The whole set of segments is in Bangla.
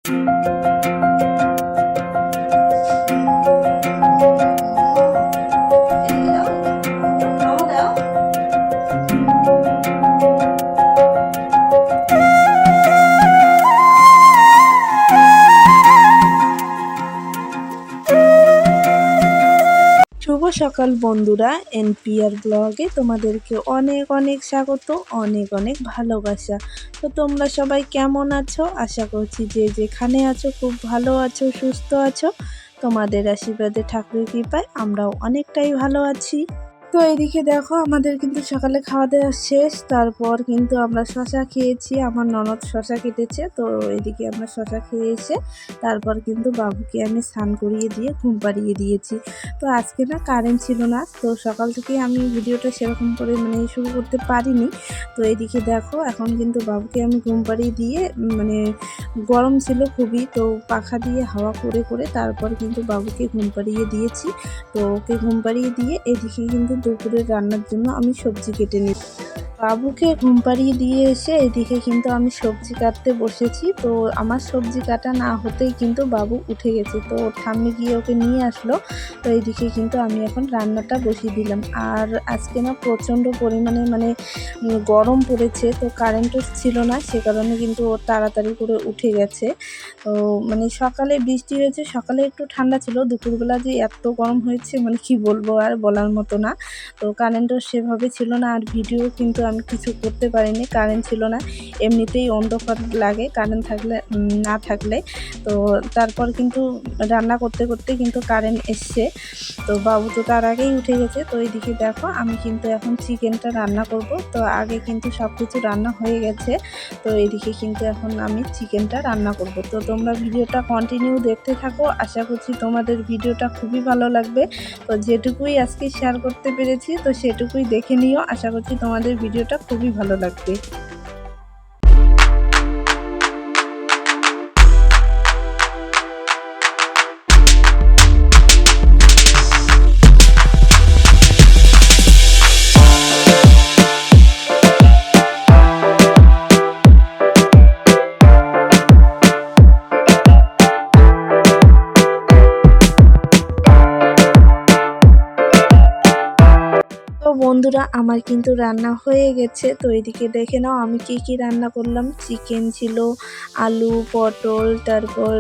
শুভ সকাল বন্ধুরা, এনপিআর ব্লগে তোমাদেরকে অনেক অনেক স্বাগত, অনেক অনেক ভালোবাসা। তো তোমরা সবাই কেমন আছো? আশা করছি যে যেখানে আছো খুব ভালো আছো, সুস্থ আছো। তোমাদের আশীর্বাদে, ঠাকুরের কৃপায় আমরাও অনেকটাই ভালো আছি। তো এদিকে দেখো, আমাদের কিন্তু সকালে খাওয়া দাওয়া শেষ। তারপর কিন্তু আমরা শশা খেয়েছি, আমার ননদ শশা কেটেছে। তো এদিকে আমরা শশা খেয়ে এসে তারপর কিন্তু বাবুকে আমি স্নান করিয়ে দিয়ে ঘুম পাড়িয়ে দিয়েছি। তো আজকে না কারেন্ট ছিল না, তো সকাল থেকে আমি ভিডিওটা সেরকম করে শুরু করতে পারিনি। তো এদিকে দেখো, এখন কিন্তু বাবুকে আমি ঘুম পাড়িয়ে দিয়ে গরম ছিল খুবই, তো পাখা দিয়ে হাওয়া করে করে তারপর কিন্তু বাবুকে ঘুম পাড়িয়ে দিয়েছি। তো ওকে ঘুম পাড়িয়ে দিয়ে এদিকে কিন্তু দুপুরের রান্নার জন্য আমি সবজি কেটে নিই। বাবুকে ঘুম পাড়িয়ে দিয়ে এসে এদিকে কিন্তু আমি সবজি কাটতে বসেছি। তো আমার সবজি কাটা না হতেই কিন্তু বাবু উঠে গেছে, তো ওর ঠাম্মি গিয়ে ওকে নিয়ে আসলো। তো এইদিকে কিন্তু আমি এখন রান্নাটা বসিয়ে দিলাম। আর আজকে না প্রচণ্ড পরিমাণে গরম পড়েছে, তো কারেন্টও ছিল না, সে কারণে কিন্তু ও তাড়াতাড়ি করে উঠে গেছে। তো সকালে বৃষ্টি হয়েছে, সকালে একটু ঠান্ডা ছিল, দুপুরবেলা যে এত গরম হয়েছে কি বলবো, আর বলার মতো না। তো কারেন্টও সেভাবে ছিল না, আর ভিডিও কিন্তু আমি কিছু করতে পারিনি, কারেন্ট ছিল না। এমনিতেই অন্ধকার লাগে কারেন্ট থাকলে, না থাকলে। তো তারপর কিন্তু রান্না করতে করতে কিন্তু কারেন্ট এসছে। তো বাবু তো তার আগেই উঠে গেছে। তো এইদিকে দেখো, আমি কিন্তু এখন চিকেনটা রান্না করব। তো আগে কিন্তু সব কিছু রান্না হয়ে গেছে। তো এইদিকে কিন্তু এখন আমি চিকেনটা রান্না করব। তো তোমরা ভিডিওটা কন্টিনিউ দেখতে থাকো, আশা করছি তোমাদের ভিডিওটা খুবই ভালো লাগবে। তো যেটুকুই আজকে শেয়ার করতে পেরেছি, তো সেটুকুই দেখে নিও, আশা করছি তোমাদের ভিডিওটা খুবই ভালো লাগবে। তো বন্ধুরা, আমার কিন্তু রান্না হয়ে গেছে। তো এদিকে দেখে নাও আমি কি রান্না করলাম। চিকেন ছিল, আলু, পটল, তারপর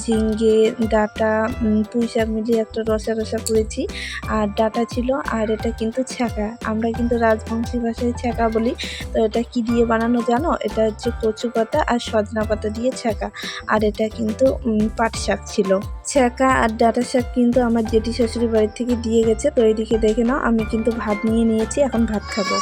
ঝিঙ্গে, ডাঁটা, পুঁই শাক মিলিয়ে একটা রসা রসা করেছি। আর ডাঁটা ছিল, আর এটা কিন্তু ছ্যাঁকা, আমরা কিন্তু রাজবংশী ভাষায় ছ্যাঁকা বলি। তো এটা কি দিয়ে বানানো জানো? এটা হচ্ছে কচু পাতা আর সজনা পাতা দিয়ে ছ্যাঁকা। আর এটা কিন্তু পাট শাক ছিল। ছ্যাঁকা আর ডাঁটা শাক কিন্তু আমার জেঠি শাশুড়ি বাড়ির থেকে দিয়ে গেছে। তো এইদিকে দেখে নাও, আমি কিন্তু ভাত নিয়ে নিয়েছি, এখন ভাত খাবো।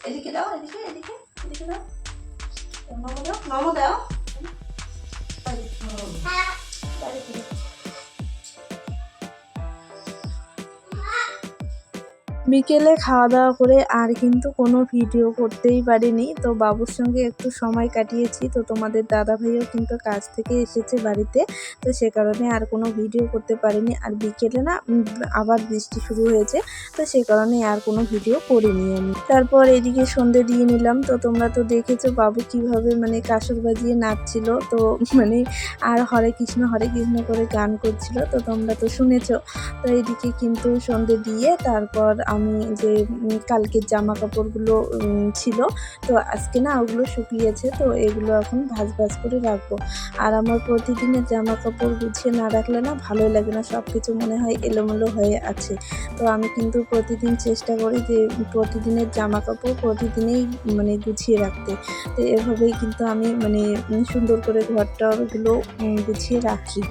এদিকে দাও, এদিকে এদিকে এদিকে দাও, নমো দাও, নমো দাও। বিকেলে খাওয়া দাওয়া করে আর কিন্তু কোনো ভিডিও করতেই পারিনি। তো বাবুর সঙ্গে একটু সময় কাটিয়েছি। তো তোমাদের দাদাভাইও কিন্তু কাজ থেকে এসেছে বাড়িতে, তো সে কারণে আর কোনো ভিডিও করতে পারিনি। আর বিকেলে না আবার বৃষ্টি শুরু হয়েছে, তো সে কারণে আর কোনো ভিডিও করিনি আমি। তারপর এদিকে সন্ধে দিয়ে নিলাম। তো তোমরা তো দেখেছো বাবু কিভাবে কাসর বাজিয়ে নাচছিল। তো আর হরে কৃষ্ণ করে গান করছিল, তো তোমরা তো শুনেছো। তো এদিকে কিন্তু সন্ধে দিয়ে তারপর আমি যে কালকের জামা কাপড়গুলো ছিল, তো আজকে না ওগুলো শুকিয়েছে, তো এগুলো এখন ভাঁজ করে রাখবো। আর আমার প্রতিদিনের জামা কাপড় গুছিয়ে না রাখলে না ভালোই লাগে না, সব কিছু মনে হয় এলোমেলো হয়ে আছে। তো আমি কিন্তু প্রতিদিন চেষ্টা করি যে প্রতিদিনের জামা কাপড় প্রতিদিনেই গুছিয়ে রাখতে। তো এভাবেই কিন্তু আমি সুন্দর করে ঘরটাগুলো গুছিয়ে রাখি।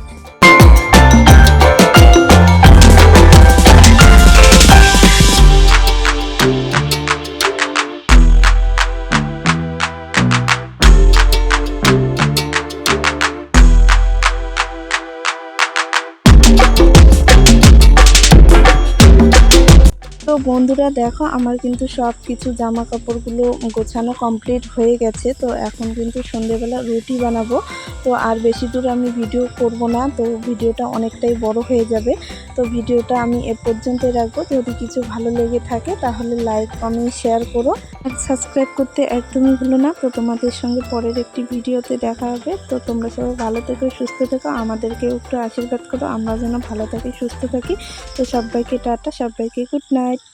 বন্ধুরা দেখো আমার কিন্তু সব কিছু জামা কাপড়গুলো গোছানো কমপ্লিট হয়ে গেছে। তো এখন কিন্তু সন্ধেবেলা রুটি বানাবো। তো আর বেশি দূর আমি ভিডিও করব না, তো ভিডিওটা অনেকটাই বড় হয়ে যাবে। তো ভিডিওটা আমি এ পর্যন্তই রাখবো। যদি কিছু ভালো লেগে থাকে তাহলে লাইক কমেন্ট শেয়ার করো আর সাবস্ক্রাইব করতে একদমই ভুলো না। তো তোমাদের সঙ্গে পরের একটি ভিডিওতে দেখা হবে। তো তোমরা সবাই ভালো থেকো, সুস্থ থেকো, আমাদেরকেও একটু আশীর্বাদ করো আমরা যেন ভালো থাকি, সুস্থ থাকি। তো সবাইকে টাটা, সবাইকে গুড নাইট।